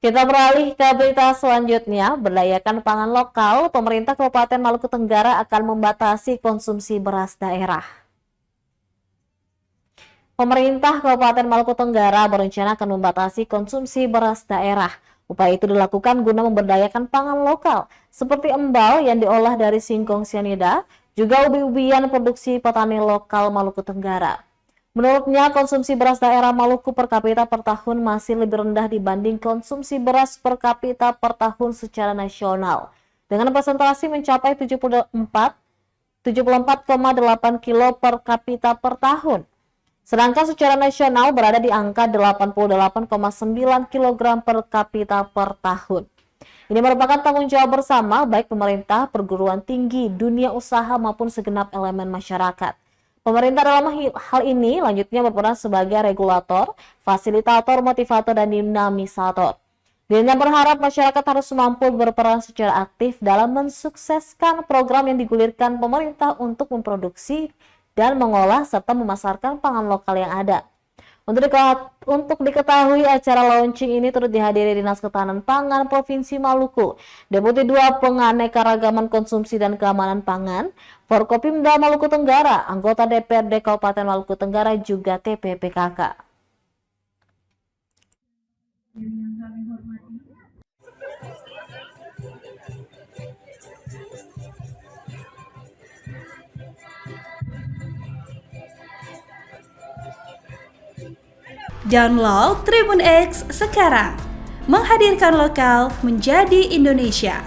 Kita beralih ke berita selanjutnya, berdayakan pangan lokal, pemerintah Kabupaten Maluku Tenggara akan membatasi konsumsi beras daerah. Pemerintah Kabupaten Maluku Tenggara berencana akan membatasi konsumsi beras daerah. Upaya itu dilakukan guna memberdayakan pangan lokal, seperti embal yang diolah dari singkong sianida, juga ubi-ubian produksi petani lokal Maluku Tenggara. Menurutnya, konsumsi beras daerah Maluku per kapita per tahun masih lebih rendah dibanding konsumsi beras per kapita per tahun secara nasional, dengan presentasi mencapai 74,8 kilo per kapita per tahun. Sedangkan secara nasional berada di angka 88,9 kg per kapita per tahun. Ini merupakan tanggung jawab bersama baik pemerintah, perguruan tinggi, dunia usaha maupun segenap elemen masyarakat. Pemerintah dalam hal ini lanjutnya berperan sebagai regulator, fasilitator, motivator, dan dinamisator. Dirinya berharap masyarakat harus mampu berperan secara aktif dalam mensukseskan program yang digulirkan pemerintah untuk memproduksi dan mengolah serta memasarkan pangan lokal yang ada. Untuk diketahui, acara launching ini turut dihadiri Dinas Ketahanan Pangan Provinsi Maluku, Deputi 2 Penganekaragaman Konsumsi dan Keamanan Pangan, Forkopimda Maluku Tenggara, anggota DPRD Kabupaten Maluku Tenggara, juga TPPKK. Download Tribun X sekarang, menghadirkan lokal menjadi Indonesia.